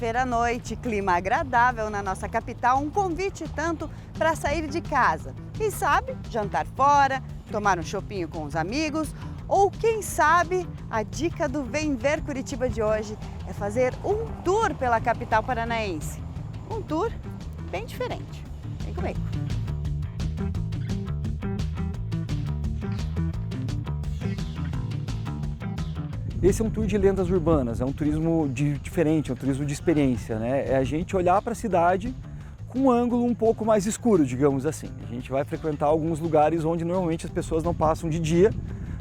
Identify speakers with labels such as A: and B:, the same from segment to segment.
A: Sexta-feira à noite, clima agradável na nossa capital, um convite tanto para sair de casa. Quem sabe jantar fora, tomar um chopinho com os amigos ou quem sabe a dica do Vem Ver Curitiba de hoje é fazer um tour pela capital paranaense. Um tour bem diferente. Vem comigo.
B: Esse é um tour de lendas urbanas, é um turismo diferente, é um turismo de experiência, né? É a gente olhar para a cidade com um ângulo um pouco mais escuro, digamos assim. A gente vai frequentar alguns lugares onde normalmente as pessoas não passam de dia,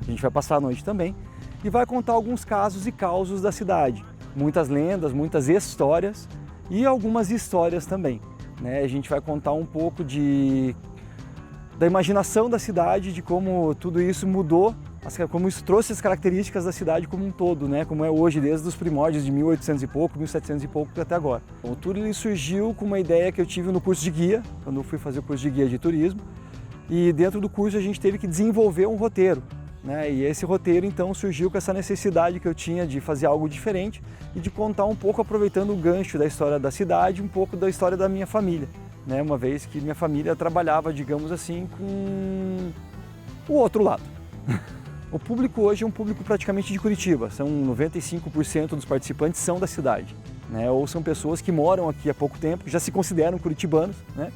B: a gente vai passar a noite também, e vai contar alguns casos e causos da cidade. Muitas lendas, muitas histórias e algumas histórias também, né? A gente vai contar um pouco da imaginação da cidade, de como tudo isso mudou, como isso trouxe as características da cidade como um todo, né? Como é hoje, desde os primórdios de 1800 e pouco, 1700 e pouco até agora. O tour ele surgiu com uma ideia que eu tive no curso de guia, quando eu fui fazer o curso de guia de turismo, e dentro do curso a gente teve que desenvolver um roteiro, né? E esse roteiro então surgiu com essa necessidade que eu tinha de fazer algo diferente e de contar um pouco, aproveitando o gancho da história da cidade, um pouco da história da minha família, né? Uma vez que minha família trabalhava, digamos assim, com o outro lado. O público hoje é um público praticamente de Curitiba, são 95% dos participantes são da cidade, né? Ou são pessoas que moram aqui há pouco tempo, que já se consideram curitibanos, né?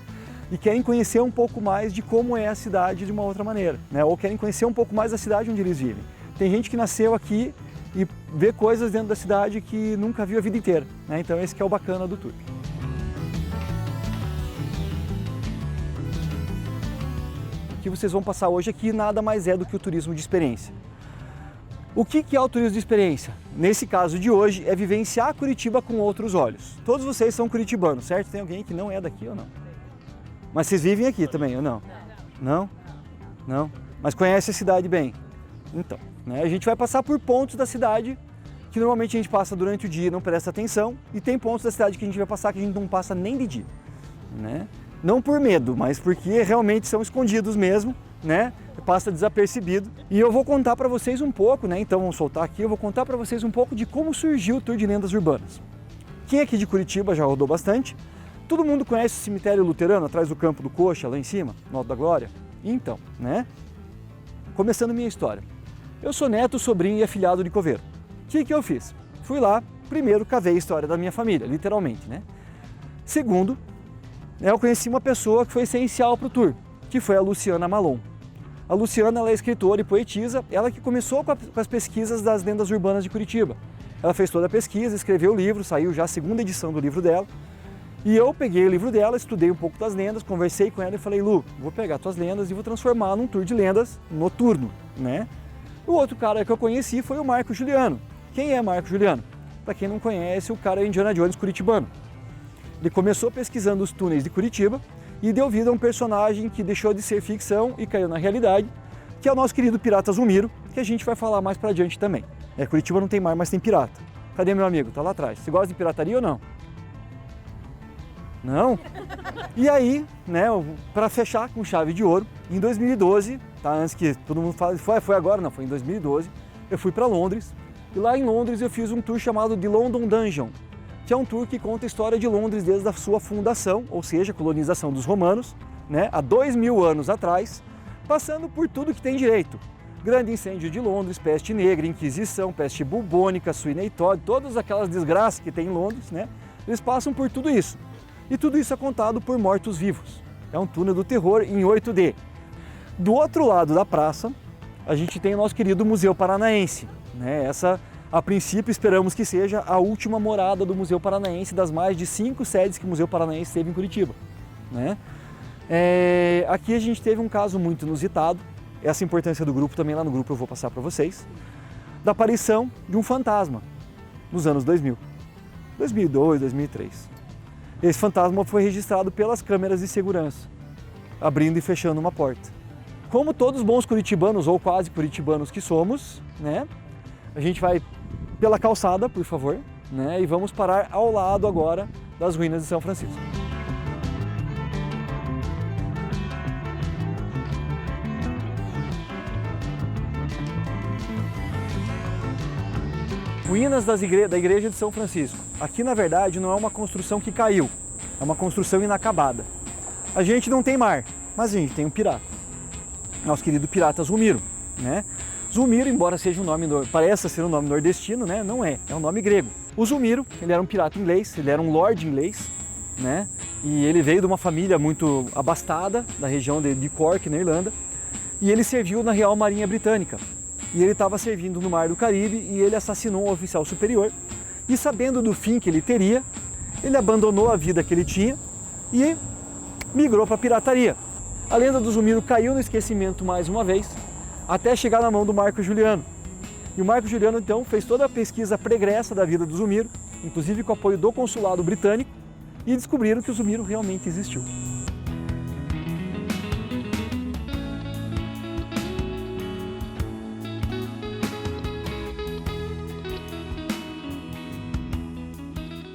B: E querem conhecer um pouco mais de como é a cidade de uma outra maneira, né? Ou querem conhecer um pouco mais da cidade onde eles vivem. Tem gente que nasceu aqui e vê coisas dentro da cidade que nunca viu a vida inteira, né? Então esse que é o bacana do tour. O que vocês vão passar hoje aqui nada mais é do que o turismo de experiência. O que é o turismo de experiência? Nesse caso de hoje é vivenciar Curitiba com outros olhos. Todos vocês são curitibanos, certo? Tem alguém que não é daqui ou não? Mas vocês vivem aqui também ou não? Não? Não? Mas conhece a cidade bem? Então, né? A gente vai passar por pontos da cidade que normalmente a gente passa durante o dia e não presta atenção, e tem pontos da cidade que a gente vai passar que a gente não passa nem de dia, né? Não por medo, mas porque realmente são escondidos mesmo, né? Passa desapercebido. E eu vou contar para vocês um pouco, né? Então vamos soltar aqui, eu vou contar para vocês um pouco de como surgiu o Tour de Lendas Urbanas. Quem aqui de Curitiba já rodou bastante? Todo mundo conhece o cemitério luterano atrás do Campo do Coxa, lá em cima, no Alto da Glória? Então, né? Começando minha história. Eu sou neto, sobrinho e afilhado de coveiro. O que eu fiz? Fui lá, primeiro cavei a história da minha família, literalmente, né? Segundo, eu conheci uma pessoa que foi essencial para o tour, que foi a Luciana Malon. A Luciana ela é escritora e poetisa, ela que começou com as pesquisas das lendas urbanas de Curitiba. Ela fez toda a pesquisa, escreveu o livro, saiu já a segunda edição do livro dela. E eu peguei o livro dela, estudei um pouco das lendas, conversei com ela e falei, Lu, vou pegar tuas lendas e vou transformar num tour de lendas noturno, né? O outro cara que eu conheci foi o Marco Juliano. Quem é Marco Juliano? Para quem não conhece, o cara é Indiana Jones curitibano. Ele começou pesquisando os túneis de Curitiba e deu vida a um personagem que deixou de ser ficção e caiu na realidade, que é o nosso querido pirata Zumiro, que a gente vai falar mais pra diante também. Curitiba não tem mar, mas tem pirata. Cadê meu amigo? Tá lá atrás. Você gosta de pirataria ou não? Não? E aí, né, para fechar com chave de ouro, em 2012, tá, antes que todo mundo fale, foi agora? Não, foi em 2012, eu fui para Londres e lá em Londres eu fiz um tour chamado de London Dungeon, que é um tour que conta a história de Londres desde a sua fundação, ou seja, a colonização dos romanos, né, há 2000 anos atrás, passando por tudo que tem direito. Grande incêndio de Londres, peste negra, Inquisição, peste bubônica, Sweeney Todd, todas aquelas desgraças que tem em Londres, né, eles passam por tudo isso. E tudo isso é contado por mortos-vivos. É um túnel do terror em 8D. Do outro lado da praça, a gente tem o nosso querido Museu Paranaense, né, essa... A princípio, esperamos que seja a última morada do Museu Paranaense, das mais de 5 sedes que o Museu Paranaense teve em Curitiba, né? Aqui a gente teve um caso muito inusitado, essa importância do grupo também lá no grupo eu vou passar para vocês, da aparição de um fantasma nos anos 2000, 2002, 2003. Esse fantasma foi registrado pelas câmeras de segurança, abrindo e fechando uma porta. Como todos bons curitibanos, ou quase curitibanos que somos, né? A gente vai pela calçada, por favor, né? E vamos parar ao lado agora das ruínas de São Francisco. Ruínas da igreja de São Francisco. Aqui, na verdade, não é uma construção que caiu, é uma construção inacabada. A gente não tem mar, mas a gente tem um pirata. Nosso querido pirata Zulmiro, né? Zulmiro, embora seja um nome, pareça ser um nome nordestino, né? Não é, é um nome grego. O Zulmiro, ele era um pirata inglês, ele era um lord inglês, né? E ele veio de uma família muito abastada, da região de Cork, na Irlanda, e ele serviu na Real Marinha Britânica. E ele estava servindo no Mar do Caribe e ele assassinou um oficial superior. E sabendo do fim que ele teria, ele abandonou a vida que ele tinha e migrou para a pirataria. A lenda do Zulmiro caiu no esquecimento mais uma vez, até chegar na mão do Marco Juliano. E o Marco Juliano, então, fez toda a pesquisa pregressa da vida do Zulmiro, inclusive com o apoio do consulado britânico, e descobriram que o Zulmiro realmente existiu.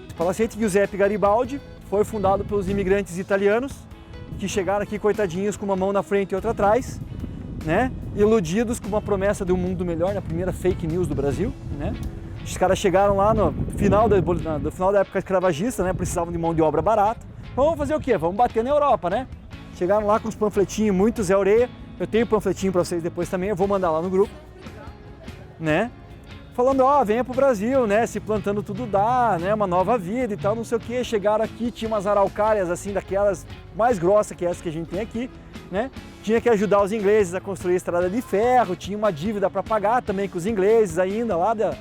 B: O Palacete Giuseppe Garibaldi foi fundado pelos imigrantes italianos que chegaram aqui coitadinhos com uma mão na frente e outra atrás, né? Iludidos com uma promessa de um mundo melhor, na primeira fake news do Brasil, né? Os caras chegaram lá no final da época escravagista, né? Precisavam de mão de obra barata. Então vamos fazer o quê? Vamos bater na Europa, né? Chegaram lá com os panfletinhos, muito Zé Orelha. Eu tenho panfletinho para vocês depois também, eu vou mandar lá no grupo, né? Falando, ó, venha pro Brasil, né? Se plantando tudo dá, né? Uma nova vida e tal, não sei o quê. Chegaram aqui, tinha umas araucárias assim, daquelas mais grossas que essa que a gente tem aqui, né? Tinha que ajudar os ingleses a construir a estrada de ferro, tinha uma dívida para pagar também com os ingleses ainda lá da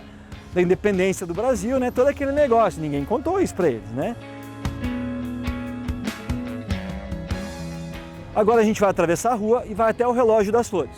B: independência do Brasil, né? Todo aquele negócio, ninguém contou isso para eles, né? Agora a gente vai atravessar a rua e vai até o Relógio das Flores.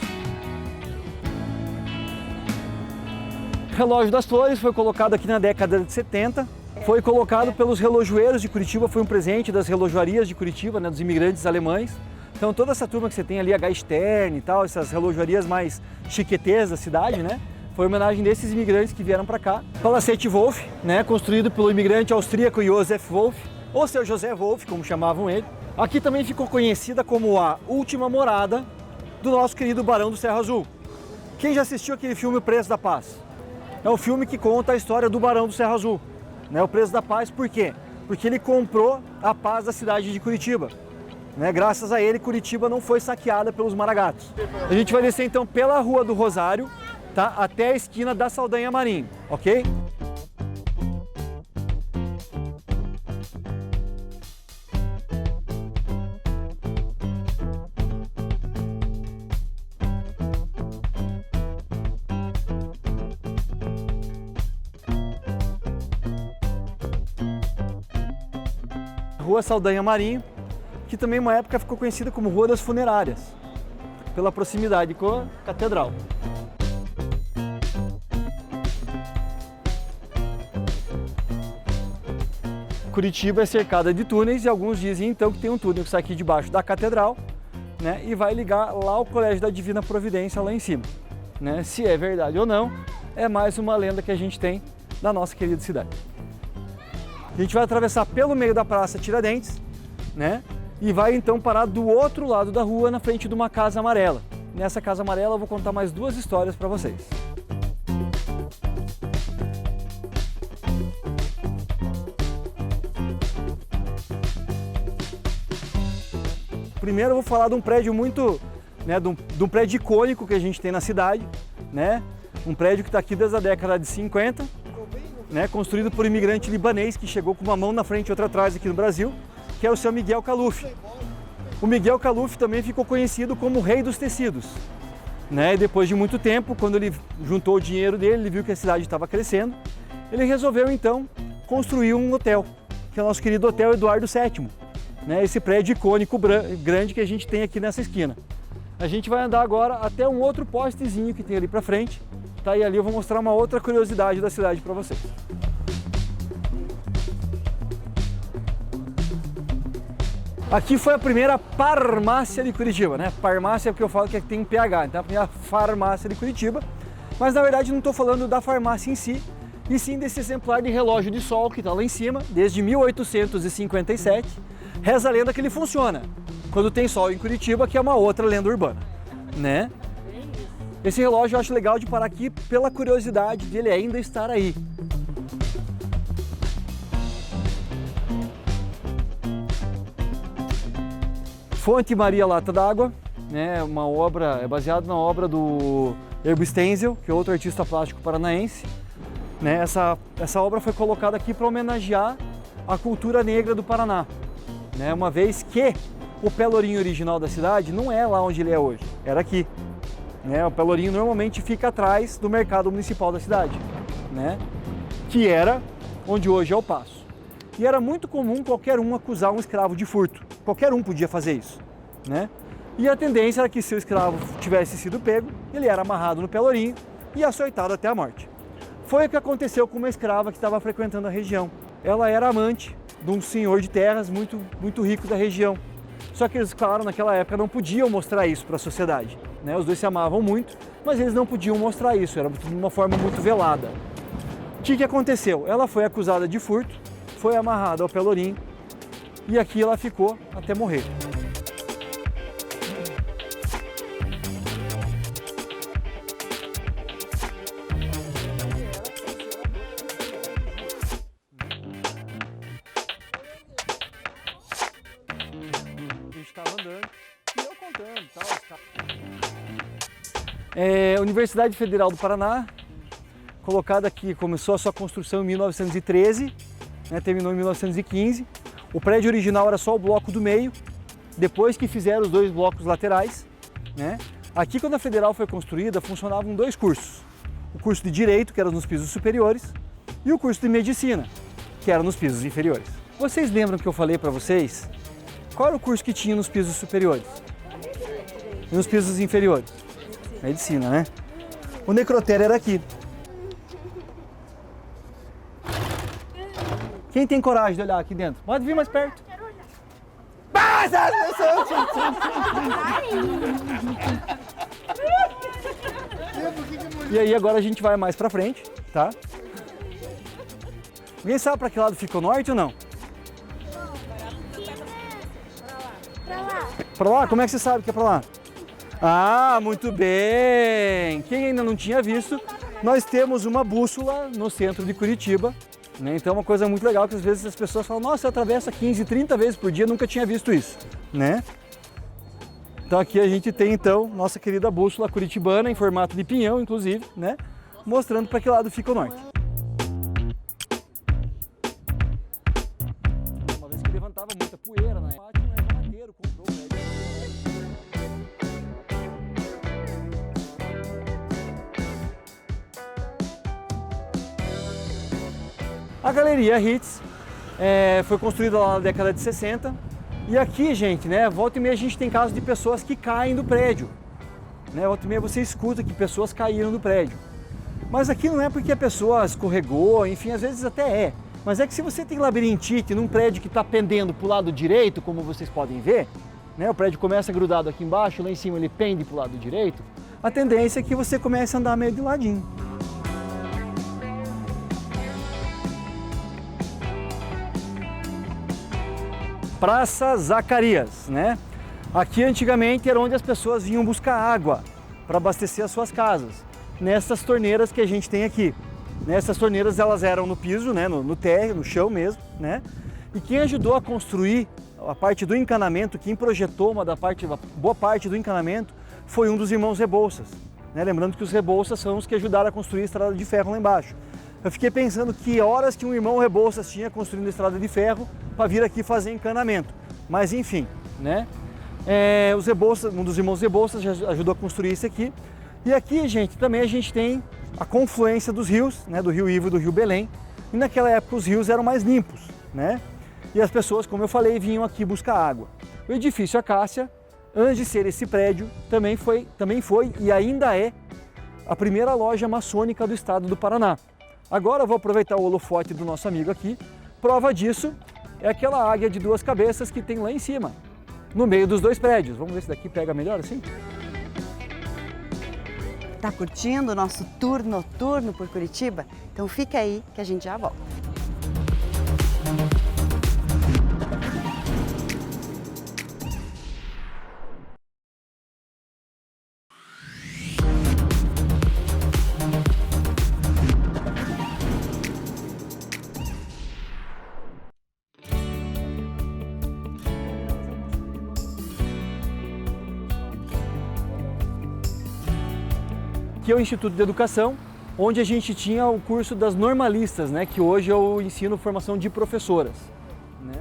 B: O Relógio das Flores foi colocado aqui na década de 70, foi colocado pelos relojoeiros de Curitiba, foi um presente das relojoarias de Curitiba, né, dos imigrantes alemães. Então toda essa turma que você tem ali, H. Stern e tal, essas relojoarias mais chiqueteiras da cidade, né, foi homenagem desses imigrantes que vieram para cá. Palacete Wolff, né, construído pelo imigrante austríaco Josef Wolff, ou seu José Wolff, como chamavam ele. Aqui também ficou conhecida como a última morada do nosso querido Barão do Serra Azul. Quem já assistiu aquele filme O Preço da Paz? É um filme que conta a história do Barão do Serra Azul, né? O Preço da Paz, por quê? Porque ele comprou a paz da cidade de Curitiba, né? Graças a ele, Curitiba não foi saqueada pelos maragatos. A gente vai descer então pela Rua do Rosário, tá? Até a esquina da Saldanha Marinho, ok? Rua Saldanha Marinho, que também uma época ficou conhecida como Rua das Funerárias, pela proximidade com a catedral. Curitiba é cercada de túneis e alguns dizem então que tem um túnel que sai aqui debaixo da catedral, né, e vai ligar lá ao Colégio da Divina Providência lá em cima, né? Se é verdade ou não, é mais uma lenda que a gente tem da nossa querida cidade. A gente vai atravessar pelo meio da Praça Tiradentes, né? E vai então parar do outro lado da rua, na frente de uma casa amarela. Nessa casa amarela eu vou contar mais duas histórias para vocês. Primeiro eu vou falar de um prédio muito, né, de um prédio icônico que a gente tem na cidade, né? Um prédio que está aqui desde a década de 50, né, construído por um imigrante libanês que chegou com uma mão na frente e outra atrás aqui no Brasil, que é o seu Miguel Khaluf. O Miguel Khaluf também ficou conhecido como o rei dos tecidos, né? E depois de muito tempo, quando ele juntou o dinheiro dele, ele viu que a cidade estava crescendo, ele resolveu então construir um hotel, que é o nosso querido Hotel Eduardo VII, né? Esse prédio icônico grande que a gente tem aqui nessa esquina. A gente vai andar agora até um outro postezinho que tem ali para frente, tá? E ali eu vou mostrar uma outra curiosidade da cidade para vocês. Aqui foi a primeira farmácia de Curitiba, né? Farmácia é porque eu falo que tem um PH, então é a primeira farmácia de Curitiba. Mas na verdade não estou falando da farmácia em si, e sim desse exemplar de relógio de sol que está lá em cima, desde 1857. Reza a lenda que ele funciona quando tem sol em Curitiba, que é uma outra lenda urbana, né? Esse relógio eu acho legal de parar aqui pela curiosidade dele ainda estar aí. Fonte Maria Lata d'Água, né, uma obra, é baseada na obra do Herbo Stenzel, que é outro artista plástico paranaense. Né, essa obra foi colocada aqui para homenagear a cultura negra do Paraná, né, uma vez que o Pelourinho original da cidade não é lá onde ele é hoje, era aqui. Né, o Pelourinho normalmente fica atrás do mercado municipal da cidade, né, que era onde hoje é o Paço. E era muito comum qualquer um acusar um escravo de furto, qualquer um podia fazer isso. Né? E a tendência era que se o escravo tivesse sido pego, ele era amarrado no Pelourinho e açoitado até a morte. Foi o que aconteceu com uma escrava que estava frequentando a região. Ela era amante de um senhor de terras muito rico da região. Só que eles, claro, naquela época não podiam mostrar isso para a sociedade. Né? Os dois se amavam muito, mas eles não podiam mostrar isso, era de uma forma muito velada. O que aconteceu? Ela foi acusada de furto, foi amarrada ao Pelourinho e aqui ela ficou até morrer. Universidade Federal do Paraná, colocada aqui, começou a sua construção em 1913, né, terminou em 1915. O prédio original era só o bloco do meio, depois que fizeram os dois blocos laterais. Né. Aqui, quando a Federal foi construída, funcionavam dois cursos. O curso de Direito, que era nos pisos superiores, e o curso de Medicina, que era nos pisos inferiores. Vocês lembram que eu falei para vocês qual era o curso que tinha nos pisos superiores? E nos pisos inferiores? Medicina, né? O necrotério era aqui. Quem tem coragem de olhar aqui dentro? Pode vir mais perto. E aí agora a gente vai mais pra frente, tá? Alguém sabe pra que lado fica o norte ou não?
C: Pra lá.
B: Pra lá? Como é que você sabe que é pra lá? Ah, muito bem! Quem ainda não tinha visto, nós temos uma bússola no centro de Curitiba, né? Então é uma coisa muito legal que às vezes as pessoas falam, nossa, eu atravesso 15, 30 vezes por dia, nunca tinha visto isso, né? Então aqui a gente tem então nossa querida bússola curitibana em formato de pinhão, inclusive, né? Mostrando para que lado fica o norte. Uma vez que levantava muita poeira, né? O mateiro comprou o prédio. A Galeria Ritz foi construída lá na década de 60 e aqui, gente, né, volta e meia a gente tem casos de pessoas que caem do prédio. Né, volta e meia você escuta que pessoas caíram do prédio. Mas aqui não é porque a pessoa escorregou, enfim, às vezes até é. Mas é que se você tem labirintite num prédio que está pendendo para o lado direito, como vocês podem ver, né, o prédio começa grudado aqui embaixo, lá em cima ele pende para o lado direito, a tendência é que você comece a andar meio de ladinho. Praça Zacarias, né? Aqui antigamente era onde as pessoas vinham buscar água para abastecer as suas casas, nessas torneiras que a gente tem aqui. Essas torneiras elas eram no piso, né? no térreo, no chão mesmo, né? E quem ajudou a construir a parte do encanamento, quem projetou boa parte do encanamento, foi um dos irmãos Rebouças. Né? Lembrando que os Rebouças são os que ajudaram a construir a estrada de ferro lá embaixo. Eu fiquei pensando que horas que um irmão Rebouças tinha construindo a estrada de ferro para vir aqui fazer encanamento. Mas enfim, né? Os Rebouças, um dos irmãos Rebouças já ajudou a construir isso aqui. E aqui, gente, também a gente tem a confluência dos rios, né? Do Rio Ivo e do Rio Belém. E naquela época os rios eram mais limpos, né? E as pessoas, como eu falei, vinham aqui buscar água. O edifício Acácia, antes de ser esse prédio, também foi e ainda é a primeira loja maçônica do estado do Paraná. Agora eu vou aproveitar o holofote do nosso amigo aqui. Prova disso é aquela águia de duas cabeças que tem lá em cima, no meio dos dois prédios. Vamos ver se daqui pega melhor assim?
A: Tá curtindo o nosso tour noturno por Curitiba? Então fica aí que a gente já volta.
B: Aqui é o Instituto de Educação, onde a gente tinha o curso das normalistas, né, que hoje eu ensino formação de professoras, né?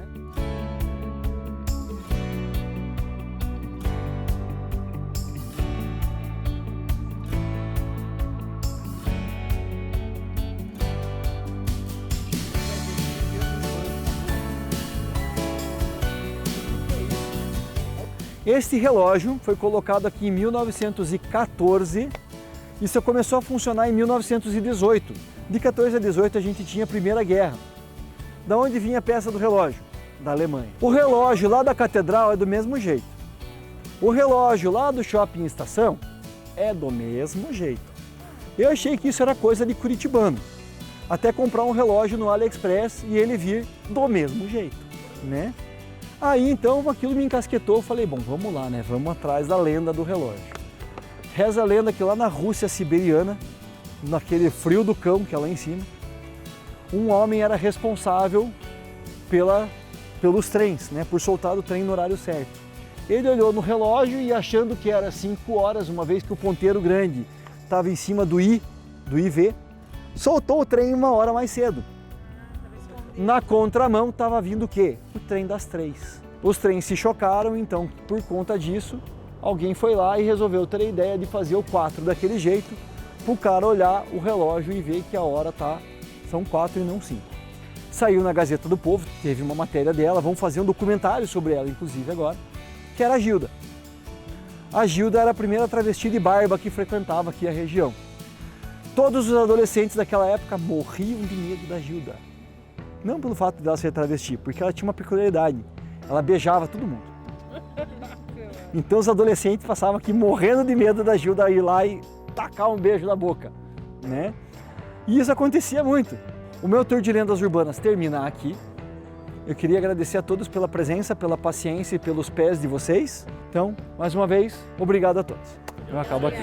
B: Este relógio foi colocado aqui em 1914 e só começou a funcionar em 1918. De 14 a 18 a gente tinha a Primeira Guerra. Da onde vinha a peça do relógio? Da Alemanha. O relógio lá da Catedral é do mesmo jeito. O relógio lá do Shopping Estação é do mesmo jeito. Eu achei que isso era coisa de curitibano. Até comprar um relógio no AliExpress e ele vir do mesmo jeito, né? Aí então aquilo me encasquetou, eu falei, bom, vamos lá, né? Vamos atrás da lenda do relógio. Reza a lenda que lá na Rússia siberiana, naquele frio do cão que é lá em cima, um homem era responsável pelos trens, né? Por soltar o trem no horário certo. Ele olhou no relógio e achando que era 5 horas, uma vez que o ponteiro grande estava em cima do IV, soltou o trem 1 hora mais cedo. Na contramão estava vindo o quê? O trem das 3. Os trens se chocaram, então por conta disso, alguém foi lá e resolveu ter a ideia de fazer o 4 daquele jeito, para o cara olhar o relógio e ver que a hora são 4 e não 5. Saiu na Gazeta do Povo, teve uma matéria dela, vamos fazer um documentário sobre ela, inclusive agora, que era a Gilda. A Gilda era a primeira travesti de barba que frequentava aqui a região. Todos os adolescentes daquela época morriam de medo da Gilda. Não pelo fato dela ser travesti, porque ela tinha uma peculiaridade. Ela beijava todo mundo. Então os adolescentes passavam aqui morrendo de medo da Gilda ir lá e tacar um beijo na boca, né? E isso acontecia muito. O meu tour de lendas urbanas termina aqui. Eu queria agradecer a todos pela presença, pela paciência e pelos pés de vocês. Então, mais uma vez, obrigado a todos. Eu acabo aqui.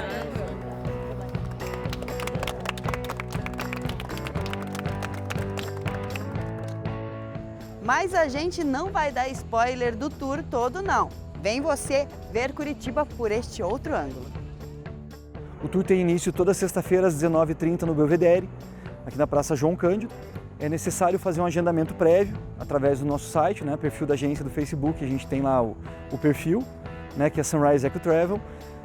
A: Mas a gente não vai dar spoiler do tour todo, não. Vem você ver Curitiba por este outro ângulo.
B: O tour tem início toda sexta-feira às 19h30 no Belvedere, aqui na Praça João Cândido. É necessário fazer um agendamento prévio através do nosso site, né, perfil da agência do Facebook, a gente tem lá o perfil, né, que é Sunrise Eco Travel,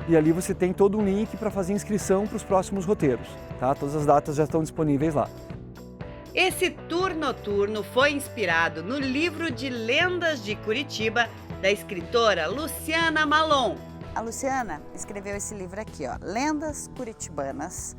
B: e ali você tem todo um link para fazer inscrição para os próximos roteiros, tá? Todas as datas já estão disponíveis lá.
A: Esse tour noturno foi inspirado no livro de lendas de Curitiba da escritora Luciana Malon. A Luciana escreveu esse livro aqui, ó, Lendas Curitibanas.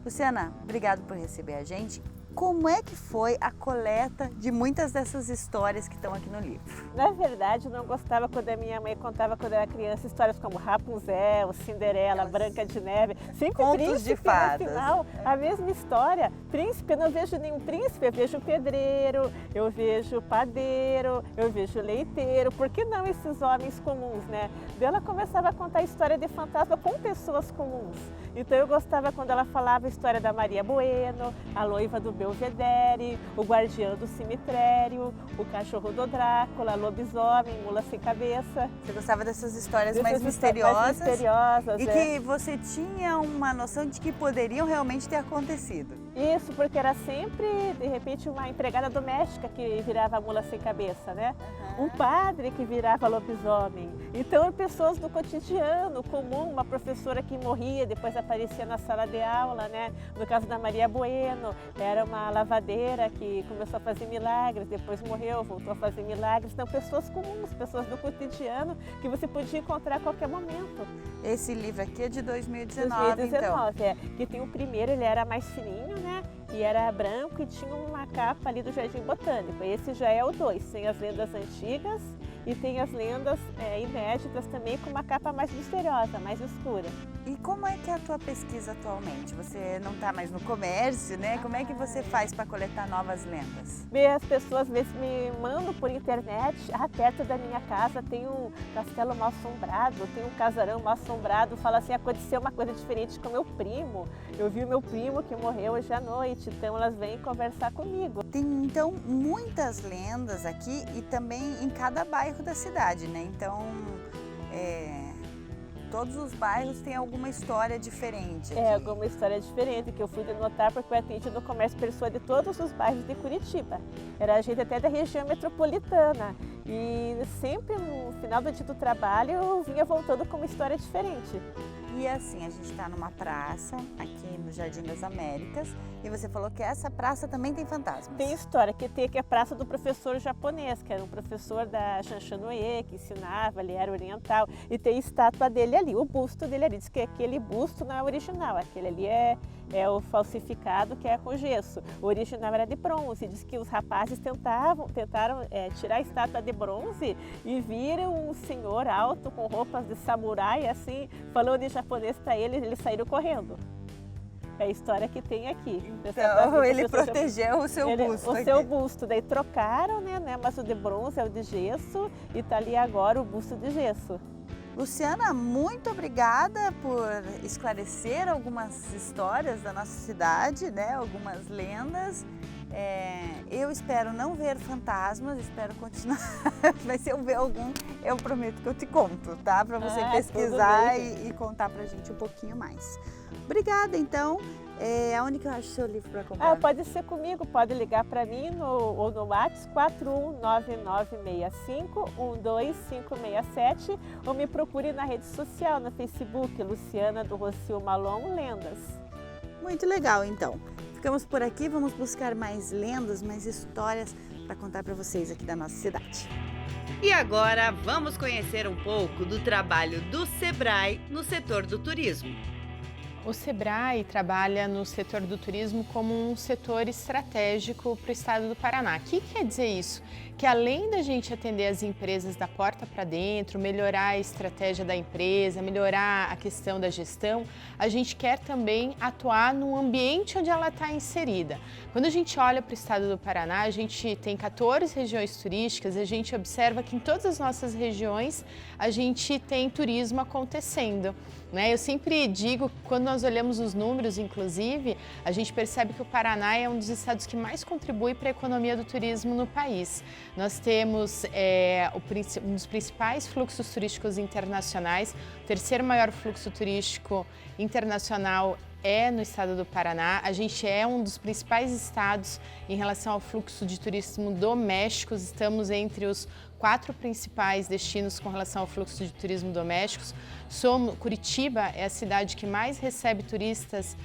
A: Luciana, obrigado por receber a gente. Como é que foi a coleta de muitas dessas histórias que estão aqui no livro?
D: Na verdade, eu não gostava quando a minha mãe contava quando eu era criança histórias como Rapunzel, Cinderela, Branca de Neve. Sempre
A: Contos
D: príncipe,
A: de fadas.
D: No final, a mesma história. Príncipe, eu não vejo nenhum príncipe, eu vejo pedreiro, eu vejo padeiro, eu vejo leiteiro. Por que não esses homens comuns, né? Daí ela começava a contar a história de fantasma com pessoas comuns. Então eu gostava quando ela falava a história da Maria Bueno, a noiva do Belvedere, o guardião do cemitério, o cachorro do Drácula, lobisomem, mula sem cabeça.
A: Você gostava dessas histórias
D: Dessas
A: mais
D: histórias
A: misteriosas?
D: mais misteriosas,
A: E que você tinha uma noção de que poderiam realmente ter acontecido.
D: Isso, porque era sempre, de repente, uma empregada doméstica que virava mula sem cabeça, né? Um padre que virava lobisomem. Então, pessoas do cotidiano comum, uma professora que morria, depois aparecia na sala de aula, né? No caso da Maria Bueno, era uma lavadeira que começou a fazer milagres, depois morreu, voltou a fazer milagres. Então, pessoas comuns, pessoas do cotidiano que você podia encontrar a qualquer momento.
A: Esse livro aqui é de 2019,
D: 2019,
A: então.
D: é. Que tem o primeiro, ele era mais fininho, né? E era branco e tinha uma capa ali do Jardim Botânico. Esse já é o 2, tem as lendas antigas e tem as lendas inéditas também com uma capa mais misteriosa, mais escura.
A: E como é que é a tua pesquisa atualmente? Você não está mais no comércio, né? Como é que você faz para coletar novas lendas?
D: As pessoas às vezes me mandam por internet, perto da minha casa tem um castelo mal assombrado, tem um casarão mal assombrado, fala assim, aconteceu uma coisa diferente com meu primo. Eu vi o meu primo que morreu hoje à noite, então elas vêm conversar comigo.
A: Tem então muitas lendas aqui e também em cada bairro da cidade, né? Então todos os bairros têm alguma história diferente.
D: É,
A: aqui.
D: alguma história diferente que eu fui denotar porque eu atendo no comércio pessoa de todos os bairros de Curitiba. Era gente até da região metropolitana. E sempre no final do dia do trabalho eu vinha voltando com uma história diferente.
A: E assim, a gente está numa praça aqui no Jardim das Américas e você falou que essa praça também tem fantasmas.
D: Tem história que tem aqui a praça do professor japonês, que era um professor da Shanshan-Noe, que ensinava, ele era oriental, e tem estátua dele ali, o busto dele ali. Diz que aquele busto não é original, aquele ali é o falsificado, que é com gesso. O original era de bronze. Diz que os rapazes tentaram tirar a estátua de bronze e viram um senhor alto com roupas de samurai, assim, falando em japonês para eles saíram correndo. É a história que tem aqui.
A: Então ele protegeu o seu busto.
D: O seu busto, daí trocaram, né? Mas o de bronze é o de gesso e tá ali agora o busto de gesso.
A: Luciana, muito obrigada por esclarecer algumas histórias da nossa cidade, né? Algumas lendas. Eu espero não ver fantasmas, espero continuar. Mas se eu ver algum, eu prometo que eu te conto, tá? Para você pesquisar e contar pra gente um pouquinho mais. Obrigada, então. Aonde que eu acho o seu livro para comprar?
D: Pode ser comigo, pode ligar para mim ou no WhatsApp 41995125567 ou me procure na rede social, no Facebook, Luciana do Rocio Malon Lendas.
A: Muito legal, então. Ficamos por aqui, vamos buscar mais lendas, mais histórias para contar para vocês aqui da nossa cidade.
E: E agora vamos conhecer um pouco do trabalho do Sebrae no setor do turismo.
F: O Sebrae trabalha no setor do turismo como um setor estratégico para o estado do Paraná. O que quer dizer isso? Que além da gente atender as empresas da porta para dentro, melhorar a estratégia da empresa, melhorar a questão da gestão, a gente quer também atuar no ambiente onde ela está inserida. Quando a gente olha para o estado do Paraná, a gente tem 14 regiões turísticas, a gente observa que em todas as nossas regiões a gente tem turismo acontecendo. Eu sempre digo, quando nós olhamos os números, inclusive, a gente percebe que o Paraná é um dos estados que mais contribui para a economia do turismo no país. Nós temos um dos principais fluxos turísticos internacionais, o terceiro maior fluxo turístico internacional no estado do Paraná. A gente é um dos principais estados em relação ao fluxo de turismo doméstico, estamos entre os 4 principais destinos com relação ao fluxo de turismo domésticos. Curitiba é a cidade que mais recebe turistas,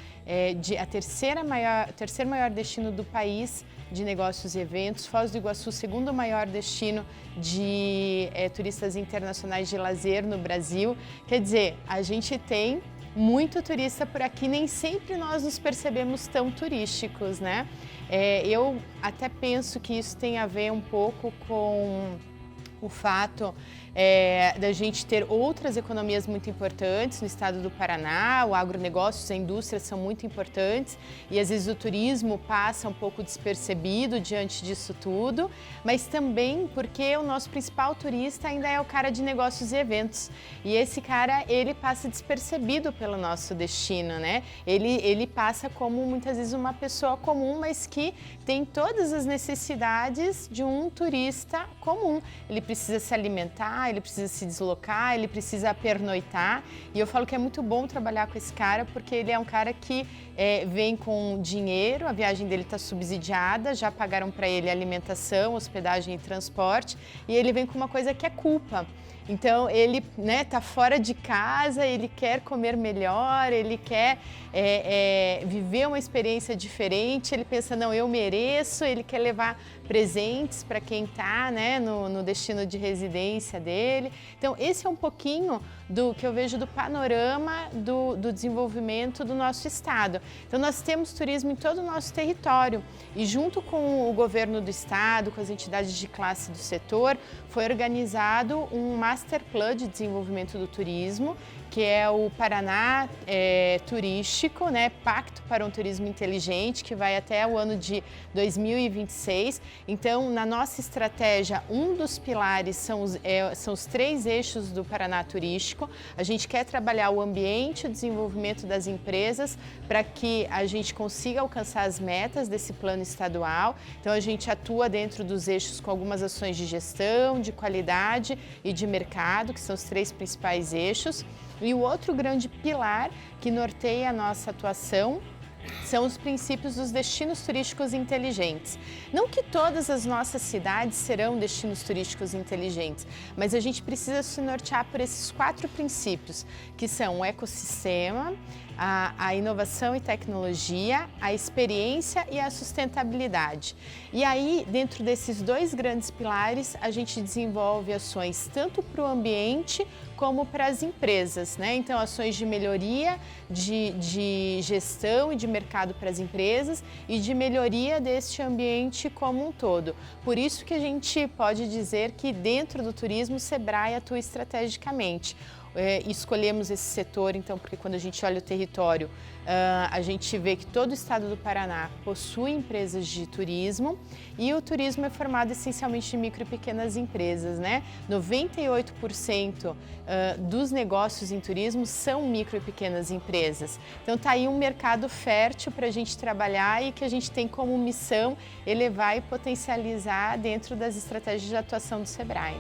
F: a terceiro maior destino do país de negócios e eventos. Foz do Iguaçu, segundo maior destino de turistas internacionais de lazer no Brasil. Quer dizer, a gente tem muito turista por aqui, nem sempre nós nos percebemos tão turísticos, né? Eu até penso que isso tem a ver um pouco com o fato da gente ter outras economias muito importantes no estado do Paraná, o agronegócio, a indústria são muito importantes e às vezes o turismo passa um pouco despercebido diante disso tudo, mas também porque o nosso principal turista ainda é o cara de negócios e eventos e esse cara, ele passa despercebido pelo nosso destino, né? Ele passa como muitas vezes uma pessoa comum, mas que tem todas as necessidades de um turista comum. Ele precisa se alimentar, ele precisa se deslocar, ele precisa pernoitar e eu falo que é muito bom trabalhar com esse cara porque ele é um cara que vem com dinheiro, a viagem dele está subsidiada, já pagaram para ele alimentação, hospedagem e transporte e ele vem com uma coisa que é culpa. Então ele tá fora de casa, ele quer comer melhor, ele quer viver uma experiência diferente, ele pensa, não, eu mereço, ele quer levar presentes para quem está no destino de residência dele. Então esse é um pouquinho do que eu vejo do panorama do desenvolvimento do nosso estado. Então nós temos turismo em todo o nosso território e junto com o governo do estado, com as entidades de classe do setor, foi organizado um Master Plan de Desenvolvimento do Turismo, que é o Paraná Turístico, Pacto para um Turismo Inteligente, que vai até o ano de 2026. Então, na nossa estratégia, um dos pilares são os 3 eixos do Paraná Turístico. A gente quer trabalhar o ambiente, o desenvolvimento das empresas, para que a gente consiga alcançar as metas desse plano estadual. Então, a gente atua dentro dos eixos com algumas ações de gestão, de qualidade e de mercado mercado, que são os 3 principais eixos, e o outro grande pilar que norteia a nossa atuação são os princípios dos destinos turísticos inteligentes. Não que todas as nossas cidades serão destinos turísticos inteligentes, mas a gente precisa se nortear por esses 4 princípios, que são o ecossistema, a inovação e tecnologia, a experiência e a sustentabilidade. E aí, dentro desses 2 grandes pilares, a gente desenvolve ações tanto para o ambiente como para as empresas, né? Então, ações de melhoria de gestão e de mercado para as empresas e de melhoria deste ambiente como um todo. Por isso que a gente pode dizer que dentro do turismo, o Sebrae atua estrategicamente. Escolhemos esse setor, então, porque quando a gente olha o território, a gente vê que todo o estado do Paraná possui empresas de turismo e o turismo é formado essencialmente de micro e pequenas empresas, né? 98% dos negócios em turismo são micro e pequenas empresas. Então, está aí um mercado fértil para a gente trabalhar e que a gente tem como missão elevar e potencializar dentro das estratégias de atuação do Sebrae.